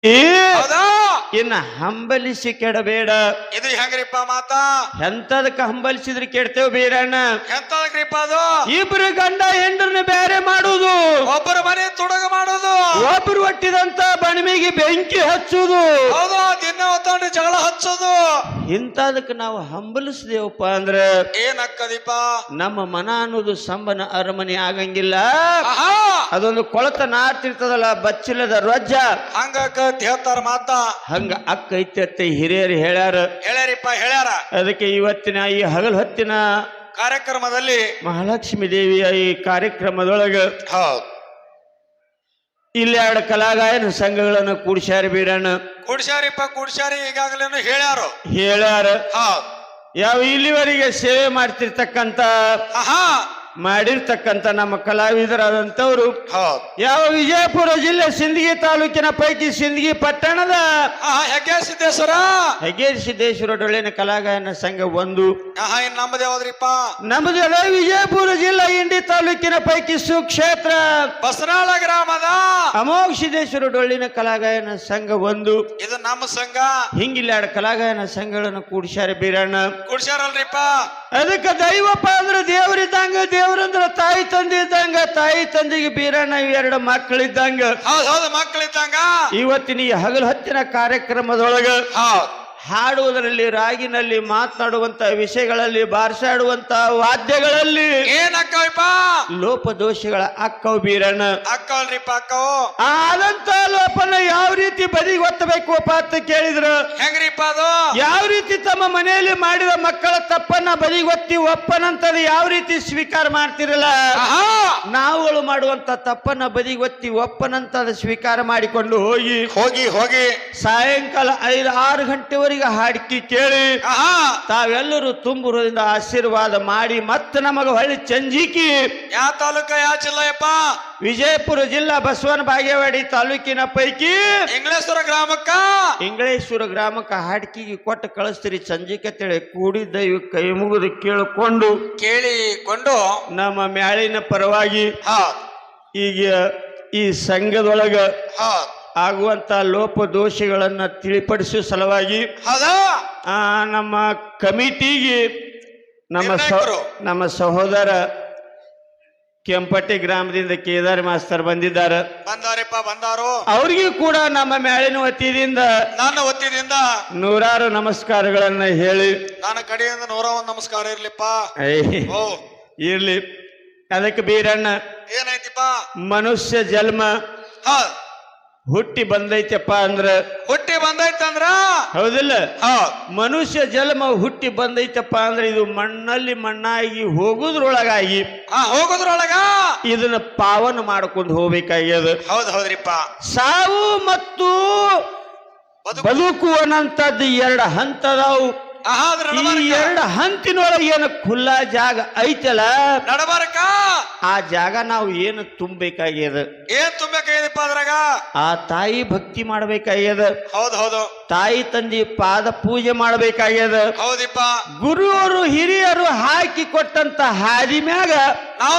ಹೌದಾ ಇನ್ನ ಹಂಬಲಿಸಿ ಕೆಡಬೇಡ. ಇದು ಹೆಂಗ್ರಿಪ್ಪ ಮಾತಾ? ಎಂತದಕ್ಕ ಹಂಬಲಿಸಿದ್ರೆ ಕೆಡ್ತೇವ್ ಬೀರಣ್ಣ? ಎಂತದಕ್ರಿಪ್ಪ ಅದು? ಇಬ್ರು ಗಂಡ ಹೆಂಡ್ರನ್ನ ಬೇರೆ ಮಾಡುದು, ಒಬ್ಬರ ಮನೆ ತುಡುಗ ಮಾಡೋದು, ಒಬ್ರು ಒಟ್ಟಿದಂತ ಬಣಿಮಿಗೆ ಬೆಂಕಿ ಹಚ್ಚುದು, ಹೌದು ದಿನ ಹೊತ್ತೊಂಡು ಜಗಳ ಹಚ್ಚೋದು. ಇಂತದಕ್ಕೆ ನಾವು ಹಂಬಲಿಸಿದೇವಪ್ಪ ಅಂದ್ರೆ ಏನಕ್ಕದಿಪ್ಪ? ನಮ್ಮ ಮನ ಅನ್ನೋದು ಸಂಬನ ಅರಮನೆ ಆಗಂಗಿಲ್ಲ. ಆಹಾ ಅದೊಂದು ಕೊಳತ ನಾರ್ತಿರ್ತದಲ್ಲ, ಬಚ್ಚಿಲ್ಲದ ರೊಜ್ಜ. ಹಂಗಕ್ಕ ಹೇಳ್ತಾರ ಮಾತಾ. ಹಂಗ ಅಕ್ಕ ಐತೆ ಹಿರಿಯರು ಹೇಳ್ಯಾರ. ಹೇಳ್ಯಾರಿಪ್ಪ ಹೇಳ್ಯಾರ. ಅದಕ್ಕೆ ಇವತ್ತಿನ ಈ ಹಗಲ್ ಹೊತ್ತಿನ ಕಾರ್ಯಕ್ರಮದಲ್ಲಿ ಮಹಾಲಕ್ಷ್ಮೀ ದೇವಿಯ ಈ ಕಾರ್ಯಕ್ರಮದೊಳಗ ಹೌದು ಇಲ್ಲಿ 2 ಕಲಾಗಾಯನ ಸಂಘಗಳನ್ನು ಕೂಡ್ಸ್ಯಾರ ಬೀರಣ್ಣ. ಕೂಡ್ಸ್ಯಾರಿಪ್ಪ ಕೂಡ್ಸ್ಯಾರಿ, ಈಗಾಗಲೇ ಹೇಳ್ಯಾರು. ಹೌದು ಯಾವ ಇಲ್ಲಿವರೆಗೆ ಸೇವೆ ಮಾಡ್ತಿರ್ತಕ್ಕಂತ ಆಹಾ ಮಾಡಿರ್ತಕ್ಕಂತ ನಮ್ಮ ಕಲಾವಿದರಾದಂಥವ್ರು ಹೌದು ಯಾವ ವಿಜಯಪುರ ಜಿಲ್ಲೆ ಸಿಂದಗಿ ತಾಲೂಕಿನ ಪೈಕಿ ಸಿಂದಗಿ ಪಟ್ಟಣದ ಹೆಗ್ಗೆ ಸಿದ್ದೇಶ್ವರ ಹೆಗೇರಿ ಸಿದ್ದೇಶ್ವರ ಡೊಳ್ಳಿನ ಕಲಾಗಾಯನ ಸಂಘ ಒಂದು. ಇನ್ ನಮ್ಮದು ಯಾವ್ದ್ರಿಪ್ಪ? ನಮ್ಮದೆಲ್ಲ ವಿಜಯಪುರ ಜಿಲ್ಲಾ ಇಂಡಿ ತಾಲೂಕಿನ ಪೈಕಿ ಸುಕ್ಷೇತ್ರ ಬಸನಾಳ ಗ್ರಾಮದ ಅಮೋಘ ಸಿದ್ದೇಶ್ವರ ಡೊಳ್ಳಿನ ಕಲಾಗಾಯನ ಸಂಘ ಒಂದು. ಇದು ನಮ್ಮ ಸಂಘ. ಹಿಂಗಿಲ್ಲ 2 ಕಲಾಗಾಯನ ಸಂಘಗಳನ್ನು ಕೂಡ್ಸ್ಯಾರ ಬೀರಣ್ಣ. ಕೂಡ್ಸ್ಯಾರಲ್ರಿಪ್ಪ. ಅದಕ್ಕೆ ದೈವಪ್ಪ ಅಂದ್ರೆ ದೇವರಿದ್ದಂಗ, ದೇವರಂದ್ರ ತಾಯಿ ತಂದೆ ಇದ್ದಂಗ, ತಾಯಿ ತಂದೆಗೆ ಬೀರಣ್ಣ 2 ಮಕ್ಕಳಿದ್ದಂಗ. ಹೌದು ಮಕ್ಕಳಿದ್ದಂಗ. ಇವತ್ತಿನ ಈ ಹಗಲು ಹೊತ್ತಿನ ಕಾರ್ಯಕ್ರಮದೊಳಗ ಹಾಡುವುದರಲ್ಲಿ, ರಾಗಿನಲ್ಲಿ, ಮಾತನಾಡುವಂತ ವಿಷಯಗಳಲ್ಲಿ, ಬಾರ್ಸಾಡುವಂತ ವಾದ್ಯಗಳಲ್ಲಿ ಏನಕ್ಕವಪ್ಪ? ಲೋಪದೋಷಗಳ ಅಕ್ಕವು ಬೀರಣ್ಣ. ಅಕ್ಕವಲ್ರಿಪ್ಪ ಅಕ್ಕವು. ಆದಂತ ಲೋಪನ ಯಾವ ರೀತಿ ಬದಿಗೆ ಒತ್ತಬೇಕು ಅಂತ ಕೇಳಿದ್ರ ಹೆಂಗ್ರಿಪ್ಪ ಅದು? ಯಾವ ರೀತಿ ತಮ್ಮ ಮನೆಯಲ್ಲಿ ಮಾಡಿದ ಮಕ್ಕಳ ತಪ್ಪನ್ನ ಬದಿಗೊತ್ತಿ ಒಪ್ಪನಂತದ ಯಾವ ರೀತಿ ಸ್ವೀಕಾರ ಮಾಡ್ತಿರಲ್ಲ, ನಾವುಗಳು ಮಾಡುವಂತ ತಪ್ಪನ್ನ ಬದಿಗೊತ್ತಿ ಒಪ್ಪನಂತದ ಸ್ವೀಕಾರ ಮಾಡಿಕೊಂಡು ಹೋಗಿ ಹೋಗಿ ಹೋಗಿ ಸಾಯಂಕಾಲ 5-6 ಗಂಟೆವರೆಗೆ ಹಾಡಿಕೆ ಕೇಳಿ ತಾವೆಲ್ಲರೂ ತುಂಬುರದಿಂದ ಆಶೀರ್ವಾದ ಮಾಡಿ ಮತ್ತೆ ನಮಗ ಹೊಳ್ಳಿ ಚಂಜಿಕಿ. ಯಾವ ತಾಲೂಕ ಯಾವ ಜಿಲ್ಲೆಯಪ್ಪ? ವಿಜಯಪುರ ಜಿಲ್ಲಾ ಬಸವನ ಬಾಗೇವಾಡಿ ತಾಲೂಕಿನ ಪೈಕಿ ಇಂಗಳೇಶ್ವರ ಗ್ರಾಮಕ್ಕ ಹಾಡ್ಕಿಗೆ ಕೊಟ್ಟು ಕಳಿಸ್ತೀರಿ ಸಂಜಿಕೆ ತಿಳಿ ಕೂಡಿದ್ದ ಇವ್ ಕೈ ಮುಗಿದು ಕೇಳಿಕೊಂಡು ನಮ್ಮ ಮ್ಯಾಳಿನ ಪರವಾಗಿ ಈಗ ಈ ಸಂಘದೊಳಗ ಆಗುವಂತ ಲೋಪದೋಷಗಳನ್ನ ತಿಳಿಪಡಿಸುವ ಸಲುವಾಗಿ ನಮ್ಮ ಕಮಿಟಿಗೆ ನಮ್ಮ ಸಹೋದರ ಕೆಂಪಟ್ಟಿ ಗ್ರಾಮದಿಂದ ಕೇದಾರ್ ಮಾಸ್ತರ್ ಬಂದಿದ್ದಾರೆ. ಅವ್ರಿಗೂ ಕೂಡ ನಮ್ಮ ಮ್ಯಾಳಿನ ವತಿಯಿಂದ ನನ್ನ ವತಿಯಿಂದ 100 ನಮಸ್ಕಾರಗಳನ್ನ ಹೇಳಿ, ನನ್ನ ಕಡೆಯಿಂದ 101 ನಮಸ್ಕಾರ ಇರ್ಲಿಪ್ಪ. ಇರ್ಲಿ. ಅದಕ್ಕೆ ಬೀರಣ್ಣ ಏನಾಯ್ತಿಪ್ಪ? ಮನುಷ್ಯ ಜನ್ಮ ಹುಟ್ಟಿ ಬಂದೈತಪ್ಪ ಅಂದ್ರ ಹೌದಿಲ್ಲ? ಮನುಷ್ಯ ಜನ್ಮ ಹುಟ್ಟಿ ಬಂದೈತಪ್ಪ ಅಂದ್ರೆ ಇದು ಮಣ್ಣಲ್ಲಿ ಮಣ್ಣಾಗಿ ಹೋಗುದ್ರೊಳಗಾಗಿ ಇದನ್ನ ಪಾವನ ಮಾಡ್ಕೊಂಡು ಹೋಗ್ಬೇಕಾಗ್ಯದ. ಹೌದ್ರಿಪ್ಪ. ಸಾವು ಮತ್ತು ಬದುಕು ಅನ್ನಂತದ್ದು 2 ಹಂತದವು. ಈ 2 ಹಂತಿನೊಳಗೆ ಏನು ಖುಲ್ಲಾ ಜಾಗ ಐತಲ್ಲ, ನಡಬಾರಕ ಆ ಜಾಗ ನಾವು ಏನು ತುಂಬಬೇಕಾಗ್ಯದ? ಏನ್ ತುಂಬಬೇಕಾಗ್ಯದಪ್ಪ ಅದ್ರಾಗ? ಆ ತಾಯಿ ಭಕ್ತಿ ಮಾಡ್ಬೇಕಾಗ್ಯದ. ಹೌದು ತಾಯಿ ತಂದೆ ಪಾದ ಪೂಜೆ ಮಾಡ್ಬೇಕಾಗ್ಯದ. ಹೌದಿಪ್ಪ. ಗುರುವರು ಹಿರಿಯರು ಹಾಕಿ ಕೊಟ್ಟಂತ ಹಾದಿ ಮ್ಯಾಗ ನಾವು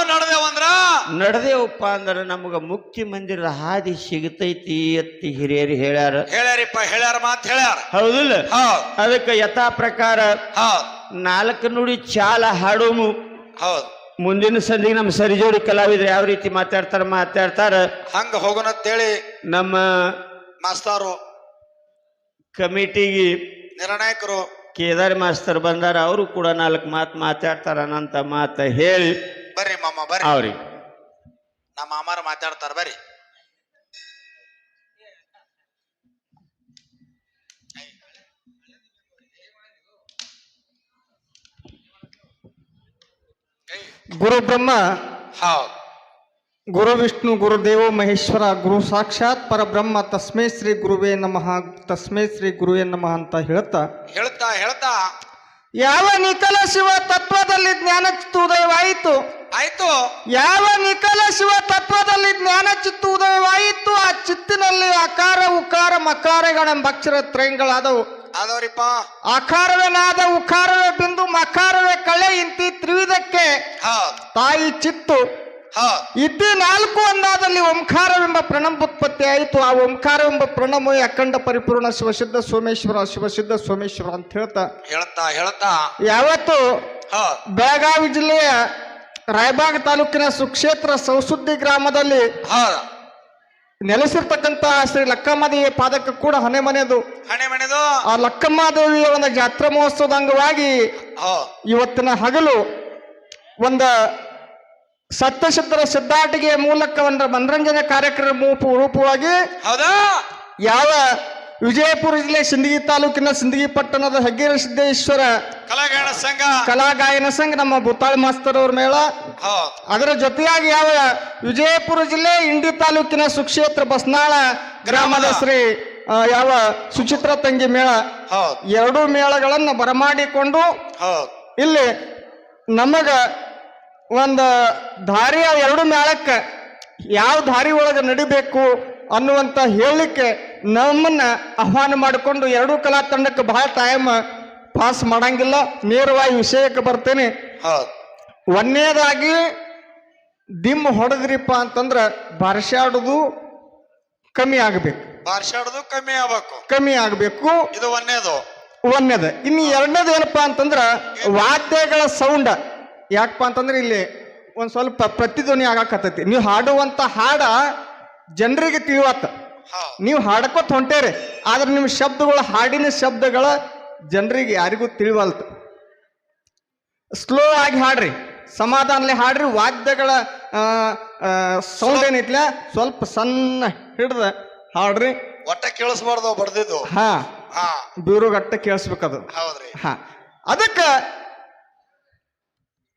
ನಡೆದೇವಪ್ಪ ಅಂದ್ರೆ ನಮಗ ಮುಕ್ತಿ ಮಂದಿರದ ಹಾದಿ ಸಿಗತೈತಿ ಅತ್ತಿ ಹಿರಿಯರು ಹೇಳ್ಯಾರ ಮಾತು ಹೇಳ್ಯಾರ. ಹೌದಿಲ್ಲ? ಅದಕ್ಕೆ ಯಥಾ ಪ್ರಕಾರ 4 ನುಡಿ ಚಾಲ ಹಾಡೋಮು. ಹೌದು. ಮುಂದಿನ ಸಂದಿಗೆ ನಮ್ಮ ಸರಿಜೋಡಿ ಕಲಾವಿದ್ರು ಯಾವ ರೀತಿ ಮಾತಾಡ್ತಾರ ಹಂಗ ಹೋಗೋಣ ಅಂತೇಳಿ ನಮ್ಮ ಮಾಸ್ತರು ಕಮಿಟಿಗೆ ನಿರ್ಣಾಯಕರು ಕೇದಾರ್ ಮಾಸ್ತರ್ ಬಂದಾರ. ಅವರು ಕೂಡ 4 ಮಾತು ಮಾತಾಡ್ತಾರ ಅನ್ನಂತ ಮಾತ ಹೇಳಿ ಬರ್ರಿ ಮಾಮ ಬರ್ರಿ. ಅವ್ರಿಗೆ ನಮ್ಮ ಮಾಮಾರ ಮಾತಾಡ್ತಾರ ಬರ್ರಿ. ಗುರು ಬ್ರಹ್ಮ, ಗುರು ವಿಷ್ಣು, ಗುರುದೇವೋ ಮಹೇಶ್ವರ, ಗುರು ಸಾಕ್ಷಾತ್ ಪರಬ್ರಹ್ಮ, ತಸ್ಮೈ ಶ್ರೀ ಗುರುವೇ ನಮಃ, ತಸ್ಮೈ ಶ್ರೀ ಗುರುವೇ ನಮಃ ಅಂತ ಹೇಳ್ತಾ ಯಾವ ನಿಖಲ ಶಿವ ತತ್ವದಲ್ಲಿ ಜ್ಞಾನಚಿತ್ತು ಉದಯವಾಯಿತು ಯಾವ ನಿಖಲ ಶಿವ ತತ್ವದಲ್ಲಿ ಜ್ಞಾನಚಿತ್ತು ಉದಯವಾಯಿತು ಆ ಚಿತ್ತಿನಲ್ಲಿ ಅಕಾರ ಉಕಾರ ಮಕಾರಗಳೆಂಬ ಅಕ್ಷರ ತ್ರಯಗಳಾದವು. ಆಕಾರವೇ ನಾದ, ಉಕಾರವೇ ಬಿಂದು, ಮಕಾರವೇ ಕಳೆ ಇಂತಿ ತ್ರಿವಿಧಕ್ಕೆ ತಾಯಿ ಚಿತ್ತು ಹೌದ್ ಇತಿ 4 ಅಂದಾದಲ್ಲಿ ಓಂಕಾರವೆಂಬ ಪ್ರಣಂಬೋತ್ಪತ್ತಿ ಆಯಿತು. ಆ ಓಂಕಾರವೆಂಬ ಪ್ರಣಮೋ ಅಖಂಡ ಪರಿಪೂರ್ಣ ಶಿವಸಿದ್ಧ ಸೋಮೇಶ್ವರ ಶಿವಸಿದ್ಧ ಸೋಮೇಶ್ವರ ಅಂತ ಹೇಳ್ತಾ ಯಾವತ್ತು ಹೌದ್ ಬೆಳಗಾವಿ ಜಿಲ್ಲೆಯ ರಾಯಬಾಗ್ ತಾಲೂಕಿನ ಸುಕ್ಷೇತ್ರ ಸೌಸುದ್ದಿ ಗ್ರಾಮದಲ್ಲಿ ಹೌದ್ ನೆಲೆಸಿರ್ತಕ್ಕಂತ ಶ್ರೀ ಲಕ್ಕಮ್ಮದೇವಿಯ ಪಾದಕ್ಕೆ ಕೂಡ ಹಣೆ ಮನೆದು ಆ ಲಕ್ಕಮ್ಮದೇವಿಯ ಒಂದು ಜಾತ್ರಾ ಮಹೋತ್ಸವದ ಅಂಗವಾಗಿ ಇವತ್ತಿನ ಹಗಲು ಒಂದು ಸತ್ಯಸಿದ್ಧರ ಸಿದ್ಧಾಟಿಗೆ ಮೂಲಕ ಒಂದು ಮನರಂಜನೆ ಕಾರ್ಯಕ್ರಮ ರೂಪವಾಗಿ ಹೌದಾ ಯಾವ ವಿಜಯಪುರ ಜಿಲ್ಲೆ ಸಿಂದಗಿ ತಾಲೂಕಿನ ಸಿಂದಗಿ ಪಟ್ಟಣದ ಹೆಗ್ಗೇರ ಸಿದ್ದೇಶ್ವರ ಕಲಾಗಾಯನ ಸಂಘ ನಮ್ಮ ಬುತ್ತಾಳಿ ಮಾಸ್ತರ್ ಅವ್ರ ಮೇಳ, ಅದರ ಜೊತೆಯಾಗಿ ಯಾವ ವಿಜಯಪುರ ಜಿಲ್ಲೆ ಇಂಡಿ ತಾಲೂಕಿನ ಸುಕ್ಷೇತ್ರ ಬಸ್ನಾಳ ಗ್ರಾಮದ ಶ್ರೀ ಯಾವ ಸುಚಿತ್ರ ತಂಗಿ ಮೇಳ, ಎರಡೂ ಮೇಳಗಳನ್ನು ಬರಮಾಡಿಕೊಂಡು ಇಲ್ಲಿ ನಮಗ ಒಂದು ದಾರಿಯ ಎರಡು ಮೇಳಕ್ಕೆ ಯಾವ ದಾರಿ ಒಳಗೆ ನಡಿಬೇಕು ಅನ್ನುವಂತ ಹೇಳಲಿಕ್ಕೆ ನಮ್ಮನ್ನ ಆಹ್ವಾನ ಮಾಡಿಕೊಂಡು ಎರಡೂ ಕಲಾ ತಂಡಕ್ಕೆ ಬಹಳ ಟೈಮ್ ಪಾಸ್ ಮಾಡಂಗಿಲ್ಲ, ನೇರವಾಗಿ ವಿಷಯಕ್ಕೆ ಬರ್ತೇನೆ. ಒಂದನೇದಾಗಿ ದಿಮ್ ಹೊಡೆದ್ರಿಪ್ಪ ಅಂತಂದ್ರ ಬಾರ್ಸಾಡೋದು ಕಮ್ಮಿ ಆಗಬೇಕು, ಕಮ್ಮಿ ಆಗಬೇಕು. ಇದು ಒಂದೇದ. ಇನ್ನು ಎರಡನೇದು ಏನಪ್ಪಾ ಅಂತಂದ್ರ ವಾದ್ಯಗಳ ಸೌಂಡ್. ಯಾಕಪ್ಪ ಅಂತಂದ್ರೆ ಇಲ್ಲಿ ಒಂದ್ ಸ್ವಲ್ಪ ಪ್ರತಿಧ್ವನಿ ಆಗಾಕತ್ತೈತಿ. ನೀವು ಹಾಡುವಂತ ಹಾಡ ಜನರಿಗೆ ತಿಳಿವತ್ತ, ನೀವು ಹಾಡಕೋತ ಹೊಂಟೇರಿ, ಆದ್ರೆ ನಿಮ್ಮ ಶಬ್ದಗಳು ಹಾಡಿನ ಶಬ್ದಗಳ ಜನರಿಗೆ ಯಾರಿಗೂ ತಿಳಿವಲ್ತ. ಸ್ಲೋ ಆಗಿ ಹಾಡ್ರಿ, ಸಮಾಧಾನಲೆ ಹಾಡ್ರಿ. ವಾದ್ಯಗಳ ಸೌಂಡ್ ಏನೈತ್ಲ ಸ್ವಲ್ಪ ಸಣ್ಣ ಹಿಡ್ದ ಹಾಡ್ರಿ, ಒಟ್ಟ ಕೇಳಿಸ್ಬಾರ್ದು ಬಡ್ದಿದ್ದು. ಬೀರುಗಟ್ಟ ಕೇಳಿಸ್ಬೇಕದು. ಹೌದ್ರಿ. ಅದಕ್ಕ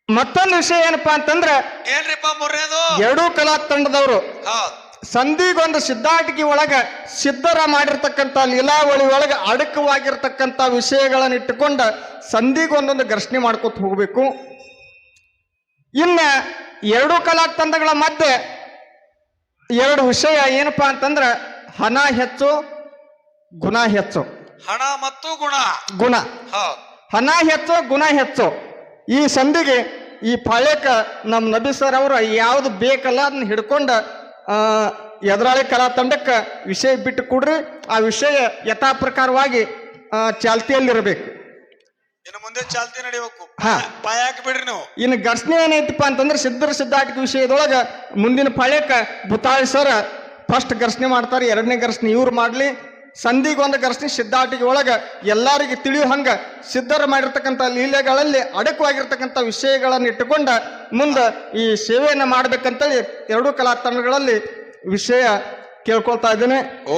ಮತ್ತೊಂದು ವಿಷಯ ಏನಪ್ಪಾ ಅಂತಂದ್ರ ಏನ್ರಿಪ್ಪ ಮೂರನೇದು, ಎರಡೂ ಕಲಾ ತಂಡದವರು ಸಂಧಿಗೊಂದು ಸಿದ್ಧಾಟಿಕೆ ಒಳಗ ಸಿದ್ಧರ ಮಾಡಿರ್ತಕ್ಕಂಥ ಲೀಲಾವಳಿ ಒಳಗ ಅಡಕವಾಗಿರ್ತಕ್ಕಂಥ ವಿಷಯಗಳನ್ನ ಇಟ್ಟುಕೊಂಡ ಸಂಧಿಗೊಂದೊಂದು ಘರ್ಷಣೆ ಮಾಡ್ಕೊತ ಹೋಗ್ಬೇಕು. ಇನ್ನ ಎರಡೂ ಕಲಾ ತಂಡಗಳ ಮಧ್ಯೆ ಎರಡು ವಿಷಯ ಏನಪ್ಪಾ ಅಂತಂದ್ರ ಹಣ ಹೆಚ್ಚು, ಗುಣ ಹೆಚ್ಚು. ಹಣ ಮತ್ತು ಗುಣ. ಹಣ ಹೆಚ್ಚು, ಗುಣ ಹೆಚ್ಚು. ಈ ಸಂಧಿಗೆ ಈ ಪಾಳ್ಯಕ್ಕ ನಮ್ಮ ನಬಿ ಸರ್ ಅವರು ಯಾವ್ದು ಬೇಕಲ್ಲ ಅದನ್ನ ಹಿಡ್ಕೊಂಡ ಎದುರಾಳಿ ಕಲಾ ತಂಡಕ್ಕೆ ವಿಷಯ ಬಿಟ್ಟು ಕೊಡ್ರಿ. ಆ ವಿಷಯ ಯಥಾ ಪ್ರಕಾರವಾಗಿ ಚಾಲ್ತಿಯಲ್ಲಿರಬೇಕು. ಇನ್ನು ಮುಂದೆ ಚಾಲ್ತಿ ನಡಿಬೇಕು. ಪಾಯಕ್ ಬಿಡ್ರಿ ನೀವು. ಇನ್ನು ಘರ್ಷಣೆ ಏನೈತಿಪ್ಪ ಅಂತಂದ್ರೆ ಸಿದ್ಧರ ಸಿದ್ಧಾಟಿಕೆ ವಿಷಯದೊಳಗ ಮುಂದಿನ ಪಾಳ್ಯಕ್ಕ ಬುತ್ತಾಳಿ ಸರ್ ಫಸ್ಟ್ ಘರ್ಷಣೆ ಮಾಡ್ತಾರೆ, ಎರಡನೇ ಘರ್ಷಣೆ ಇವ್ರು ಮಾಡ್ಲಿ. ಸಂಧಿಗೊಂದು ಘರ್ಷಣೆ ಸಿದ್ಧಾಟಿಕೆ ಒಳಗ ಎಲ್ಲರಿಗೆ ತಿಳಿಯೋ ಹಂಗ ಸಿದ್ಧರ ಮಾಡಿರ್ತಕ್ಕಂಥ ಲೀಲೆಗಳಲ್ಲಿ ಅಡಕವಾಗಿರ್ತಕ್ಕಂಥ ವಿಷಯಗಳನ್ನು ಇಟ್ಟುಕೊಂಡ ಮುಂದೆ ಈ ಸೇವೆಯನ್ನ ಮಾಡ್ಬೇಕಂತೇಳಿ ಎರಡೂ ಕಲಾ ತಂಡಗಳಲ್ಲಿ ವಿಷಯ ಕೇಳ್ಕೊಳ್ತಾ ಇದ್ದೇನೆ.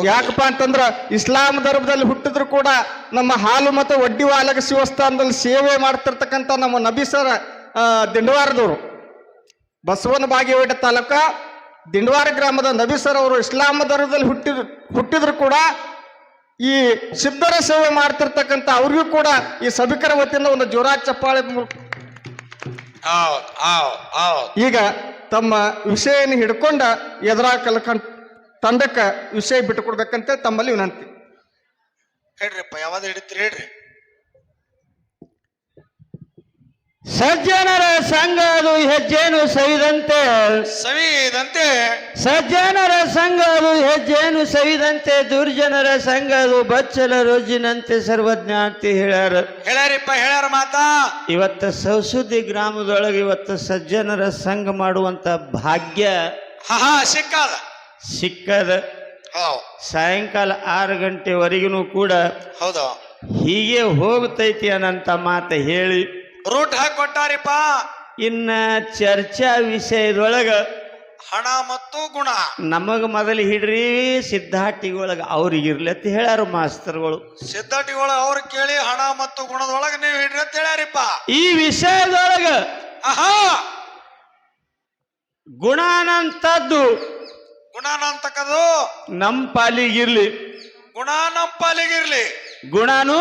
ಯಾಕಪ್ಪ ಅಂತಂದ್ರ ಇಸ್ಲಾಂ ಧರ್ಮದಲ್ಲಿ ಹುಟ್ಟಿದ್ರು ಕೂಡ ನಮ್ಮ ಹಾಲು ಮತ್ತು ವಡ್ಡಿ ವಾಲಗ ಶಿವಸ್ಥಾನದಲ್ಲಿ ಸೇವೆ ಮಾಡ್ತಿರ್ತಕ್ಕಂಥ ನಮ್ಮ ನಬಿ ಸರ್ ದಿಂಡವಾರದವರು, ಬಸವನ ಬಾಗೇವಾಡಿ ತಾಲೂಕ ದಿಂಡವಾರ ಗ್ರಾಮದ ನಬಿ ಸರ್ ಅವರು ಇಸ್ಲಾಂ ಧರ್ಮದಲ್ಲಿ ಹುಟ್ಟಿದ್ರು ಕೂಡ ಈ ಸಿದ್ಧರ ಸೇವೆ ಮಾಡ್ತಿರ್ತಕ್ಕಂಥ ಅವ್ರಿಗೂ ಕೂಡ ಈ ಸಭಿಕರ ವತಿಯಿಂದ ಒಂದು ಜೋರಾದ ಚಪ್ಪಾಳೆ. ಈಗ ತಮ್ಮ ವಿಷಯನ ಹಿಡ್ಕೊಂಡ ಎದುರಾ ತಂಡಕ್ಕೆ ವಿಷಯ ಬಿಟ್ಟು ಕೊಡ್ಬೇಕಂತ ತಮ್ಮಲ್ಲಿ ವಿನಂತಿ. ಹೇಳ್ರಿಪ್ಪ, ಯಾವ್ದು ಹಿಡಿತೀರಿ ಹೇಳ್ರಿ. ಸಜ್ಜನರ ಸಂಘ ಅದು ಹೆಜ್ಜೇನು ಸವಿದಂತೆ, ಸಜ್ಜನರ ಸಂಘ ಅದು ಹೆಜ್ಜೇನು ಸವಿದಂತೆ, ದುರ್ಜನರ ಸಂಘ ಅದು ಬಚ್ಚಲ ರೋಜಿನಂತೆ ಸರ್ವಜ್ಞ ಅಂತ ಹೇಳ್ಯಾರ ಮಾತಾ. ಇವತ್ತ ಸೌಸುದ್ದಿ ಗ್ರಾಮದೊಳಗೆ ಇವತ್ತು ಸಜ್ಜನರ ಸಂಘ ಮಾಡುವಂತ ಭಾಗ್ಯ ಸಿಕ್ಕದ. ಸಾಯಂಕಾಲ 6 ಗಂಟೆವರೆಗೂ ಕೂಡ ಹೀಗೆ ಹೋಗ್ತೈತಿ ಅನ್ನಂತ ಮಾತು ಹೇಳಿ ರೂಟ್ ಹಾಕೊಟ್ಟಾರಿಪ್ಪ. ಇನ್ನ ಚರ್ಚಾ ವಿಷಯದೊಳಗ ಹಣ ಮತ್ತು ಗುಣ ನಮಗ ಮೊದಲು ಹಿಡ್ರಿ ಸಿದ್ಧಾಟಿಗೊಳಗ ಅವ್ರಿಗಿರ್ಲಿ ಅಂತ ಹೇಳ್ಯಾರ ಮಾಸ್ತರ್ಗಳು. ಸಿದ್ಧಾಟಿಗಳು ಅವ್ರು ಕೇಳಿ ಹಣ ಮತ್ತು ಗುಣದೊಳಗ ನೀವು ಹಿಡ್ರಿ ಅಂತ ಹೇಳ್ಯಾರಿಪ್ಪ. ಈ ವಿಷಯದೊಳಗ ಗುಣಾನಂತದ್ದು ನಮ್ಮ ಪಾಲಿಗಿರ್ಲಿ, ಗುಣನು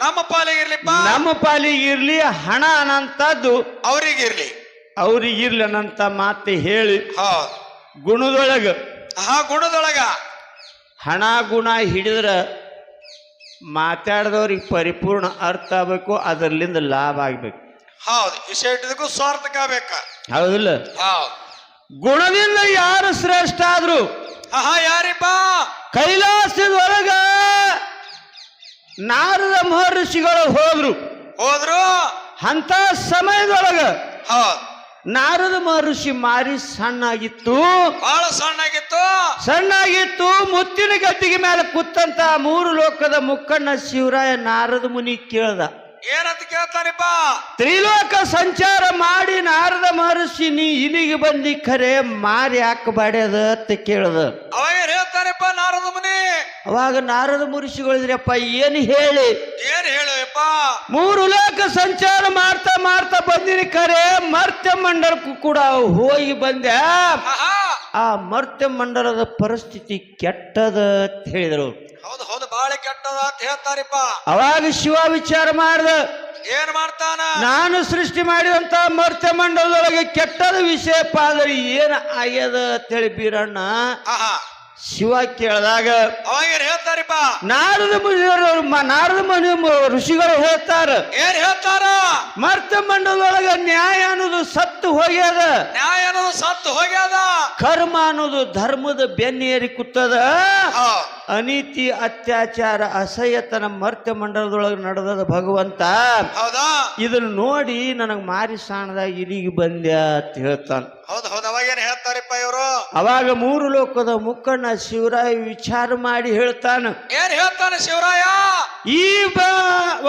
ನಮ್ಮ ಪಾಲಿಗಿರ್ಲಿಪ್ಪ, ನಮ್ಮ ಪಾಲಿಗಿರ್ಲಿ. ಹಣ ಅನ್ನಂತದ್ದು ಅವ್ರಿಗಿರ್ಲಿ ಅನ್ನಂತ ಮಾತು ಹೇಳಿ ಗುಣದೊಳಗ ಹಣ ಗುಣ ಹಿಡಿದ್ರ ಮಾತಾಡಿದವ್ರಿಗೆ ಪರಿಪೂರ್ಣ ಅರ್ಥ ಆಗ್ಬೇಕು, ಅದರ್ಲಿಂದ ಲಾಭ ಆಗ್ಬೇಕು. ಹೌದು, ವಿಷಯ ಇಟ್ಟಿದಕ್ಕೂ ಸ್ವಾರ್ಥಕ ಬೇಕ. ಹೌದಿಲ್ಲ? ಗುಣದಿಂದ ಯಾರು ಶ್ರೇಷ್ಠ ಆದ್ರು ಆಹಾ ಯಾರಿಪ್ಪ ಕೈಲಾಸದೊಳಗ ನಾರದ ಮಹರ್ಷಿಗಳು ಹೋದ್ರು ಅಂತ ಸಮಯದೊಳಗ ಹೌದ್ ನಾರದ ಮಹರ್ಷಿ ಮಾರಿ ಸಣ್ಣಾಗಿತ್ತು, ಬಹಳ ಸಣ್ಣಾಗಿತ್ತು. ಮುತ್ತಿನ ಗದ್ದಿಗೆ ಮೇಲೆ ಕೂತಂತ 3 ಲೋಕದ ಮುಕ್ಕಣ್ಣ ಶಿವರಾಯ ನಾರದ ಮುನಿ ಕೇಳ್ದ, ಏನಂತ ಕೇಳ್ತಾನಿಪ್ಪ? ತ್ರಿಲೋಕ ಸಂಚಾರ ಮಾಡಿ ನಾರದ ಮಹರ್ಷಿ ನೀ ಇಲ್ಲಿಗೆ ಬಂದಿ ಖರೆ ಮಾರಿ ಯಾಕೆ ಬಾಡ್ಯದ ಅಂತ ಕೇಳ್ದ. ಅವಾಗ ಏನ್ ಹೇಳ್ತಾನಿಪ್ಪ ನಾರದ ಮುನಿ? ಅವಾಗ ನಾರದ ಮಹರ್ಷಿಗಳಿದ್ರಪ್ಪ ಏನು ಹೇಳಿ? ಏನ್ ಹೇಳುವಪ್ಪ? 3 ಲೋಕ ಸಂಚಾರ ಮಾಡ್ತಾ ಮಾಡ್ತಾ ಬಂದಿನಿ ಖರೆ ಮರ್ತ್ಯ ಮಂಡಲಕ್ಕೂ ಕೂಡ ಹೋಗಿ ಬಂದೆ. ಆ ಮರ್ತ್ಯ ಮಂಡಲದ ಪರಿಸ್ಥಿತಿ ಕೆಟ್ಟದ ಅಂತ ಹೇಳಿದರು. ಹೌದು ಹೌದು, ಬಾಳೆ ಕೆಟ್ಟದ ಅಂತ ಹೇಳ್ತಾರಿಪ್ಪ. ಅವಾಗ ಶಿವ ವಿಚಾರ ಮಾಡ್ದ, ಏನ್ ಮಾಡ್ತಾನ? ನಾನು ಸೃಷ್ಟಿ ಮಾಡಿದಂತ ಮರ್ತ್ಯ ಮಂಡಲದೊಳಗೆ ಕೆಟ್ಟದ ವಿಷಯಪ್ಪ ಅಂದ್ರೆ ಏನ್ ಆಗ್ಯದ ಅಂತ ಹೇಳಿ ಬೀರಣ್ಣ ಶಿವ ಕೇಳಿದಾಗ ಅವಾಗ ಏನ್ ಹೇಳ್ತಾರಿಪ್ಪ? ನಾರದ ಮುನಿ ಋಷಿಗಳು ಹೇಳ್ತಾರ, ಏನ್ ಹೇಳ್ತಾರ? ಮರ್ತ್ಯ ಮಂಡಲದೊಳಗ ನ್ಯಾಯ ಅನ್ನೋದು ಸತ್ತು ಹೋಗ್ಯದ, ನ್ಯಾಯ ಅನ್ನೋದು ಸತ್ತು ಹೋಗ್ಯದ, ಕರ್ಮ ಅನ್ನೋದು ಧರ್ಮದ ಬೆನ್ನೇರಿ ಕೂತದ, ಅನೀತಿ ಅತ್ಯಾಚಾರ ಅಸಹ್ಯತನ ಮರ್ತ್ಯ ಮಂಡಲದೊಳಗೆ ನಡೆದ ಭಗವಂತ. ಹೌದಾ? ಇದನ್ನ ನೋಡಿ ನನಗ್ ಮಾರಿ ಸಾಣದಾಗ ಇಲ್ಲಿಗೆ ಬಂದ್ಯ ಅಂತ ಹೇಳ್ತಾನ. ಹೌದು ಹೌದು, ಅವಾಗ ಏನ್ ಹೇಳ್ತಾರಿಪ್ಪ ಇವರು? ಅವಾಗ 3 ಲೋಕದ ಮುಕ್ಕಣ್ಣ ಶಿವರಾಯ ವಿಚಾರ ಮಾಡಿ ಹೇಳ್ತಾನ, ಏನ್ ಹೇಳ್ತಾನೆ ಶಿವರಾಯ? ಈ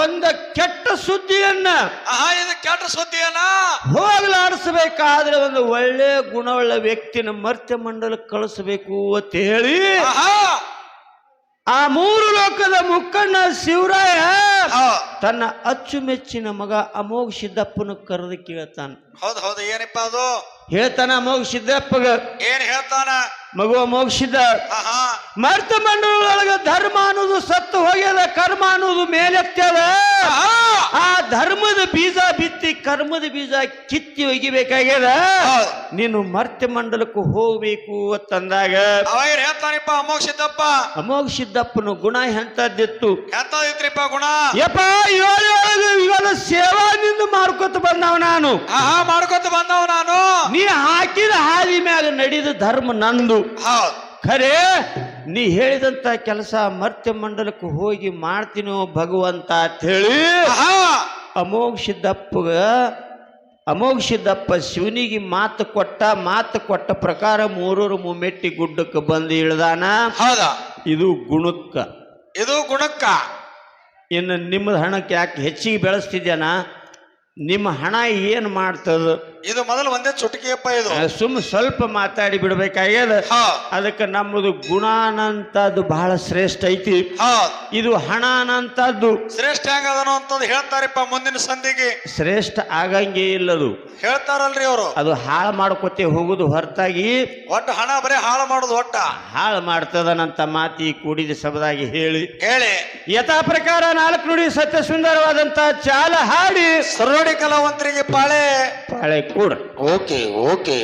ಒಂದ ಕೆಟ್ಟ ಸುದ್ದಿಯನ್ನ ಇದು ಕೆಟ್ಟ ಸುದ್ದಿಯನ್ನ ಹೋಗ್ಲಾಡಿಸಬೇಕಾದ್ರೆ ಒಂದು ಒಳ್ಳೆ ಗುಣವುಳ್ಳ ವ್ಯಕ್ತಿನ ಮರ್ತ್ಯ ಮಂಡಲಕ್ಕೆ ಕಳಿಸಬೇಕು ಅಂತ ಹೇಳಿ ಆ 3 ಲೋಕದ ಮುಕ್ಕಣ್ಣ ಶಿವರಾಯ ತನ್ನ ಅಚ್ಚುಮೆಚ್ಚಿನ ಮಗ ಅಮೋಘ ಸಿದ್ದಪ್ಪನ ಕರೆದು ಕೇಳ್ತಾನ. ಹೌದು ಹೌದು, ಏನಪ್ಪ ಅದು? ಹೇಳ್ತಾನ ಅಮೋಘ ಸಿದ್ದಪ್ಪಗ, ಏನ್ ಹೇಳ್ತಾನ? ಮಗು ಅಮೋಘ ಸಿದ್ಧ, ಮರ್ತ್ಯ ಮಂಡಲದೊಳಗ ಧರ್ಮ ಅನ್ನೋದು ಸತ್ತು ಹೋಗ್ಯದ, ಕರ್ಮ ಅನ್ನೋದು ಮೇಲೆತ್ತದ. ಆ ಧರ್ಮದ ಬೀಜ ಬಿತ್ತಿ ಕರ್ಮದ ಬೀಜ ಕಿತ್ತಿ ಒಗಿಬೇಕಾಗ್ಯದ. ನೀನು ಮರ್ತ್ಯ ಮಂಡಲಕ್ಕೂ ಹೋಗ್ಬೇಕು ಅಂತಂದಾಗ ಅವಾಗ ಹೇಳ್ತಾನಿಪ್ಪ ಅಮೋಘ ಸಿದ್ದಪ್ಪ? ಅಮೋಘ ಸಿದ್ದಪ್ಪನ ಗುಣ ಎಂತದ್ದಿತ್ತು? ಎಂತದಿತ್ರಿಪ್ಪ ಗುಣ? ಯಪ್ಪ ಇವಾಗ ಸೇವಾದಿಂದ ಮಾಡ್ಕೊತ ಬಂದವ ನಾನು, ಮಾಡ್ಕೊತ ಬಂದವ ನಾನು. ನೀ ಹಾಕಿದ ಹಾದಿ ಮ್ಯಾಗ ನಡೆದ ಧರ್ಮ ನಂದು. ಖರೆ ನೀ ಹೇಳಿದಂತ ಕೆಲಸ ಮರ್ತ್ಯ ಮಂಡಲಕ್ಕೆ ಹೋಗಿ ಮಾಡ್ತೀನೋ ಭಗವಂತ ಅಂತ ಹೇಳಿ ಅಮೋಘ ಸಿದ್ದಪ್ಪ ಶಿವನಿಗೆ ಮಾತು ಕೊಟ್ಟ ಪ್ರಕಾರ 3 ಮುಮ್ಮೆಟ್ಟಿ ಗುಡ್ಡಕ್ಕೆ ಬಂದು ಇಳ್ದಾನ. ಹೌದಾ? ಇದು ಗುಣಕ್ಕ. ಇನ್ನು ನಿಮ್ಮದ ಹಣಕ್ಕೆ ಯಾಕೆ ಹೆಚ್ಚಿಗೆ ಬೆಳೆಸ್ತಿದ್ಯಾನ? ನಿಮ್ಮ ಹಣ ಏನ್ ಮಾಡ್ತದ? ಇದು ಮೊದಲು ಒಂದೇ ಚುಟಕಿಯಪ್ಪ. ಇದು ಸ್ವಲ್ಪ ಮಾತಾಡಿ ಬಿಡ್ಬೇಕಾಗ್ಯದ. ಅದಕ್ಕೆ ನಮ್ಮದು ಗುಣ ಅನ್ನಂತದ್ದು ಬಹಳ ಶ್ರೇಷ್ಠ ಐತಿ. ಇದು ಹಣ ಅನ್ನಂತದ್ದು ಶ್ರೇಷ್ಠ ಆಗದನು ಅಂತಂದು ಹೇಳ್ತಾರಪ್ಪ. ಮುಂದಿನ ಸಂಧಿಗೆ ಶ್ರೇಷ್ಠ ಆಗಂಗೆ ಇಲ್ಲದು ಹೇಳ್ತಾರಲ್ರಿ ಅವರು. ಅದು ಹಾಳು ಮಾಡ್ಕೊತೆ ಹೋಗುದು ಹೊರತಾಗಿ ಒಟ್ಟು ಹಣ ಬರೀ ಹಾಳು ಮಾಡುದು, ಹಾಳು ಮಾಡ್ತದನಂತ ಮಾತಿ ಕೂಡಿದ ಸಭದಾಗಿ ಹೇಳಿ ಯಥಾ ಪ್ರಕಾರ 4 ನುಡಿ ಸತ್ಯ ಸುಂದರವಾದಂತ ಚಾಲ ಹಾಡಿ ಸರೋಡಿ ಕಲಾವಂತರಿಗೆ ಪಾಳೆ ಕೂಡ. ಓಕೆ.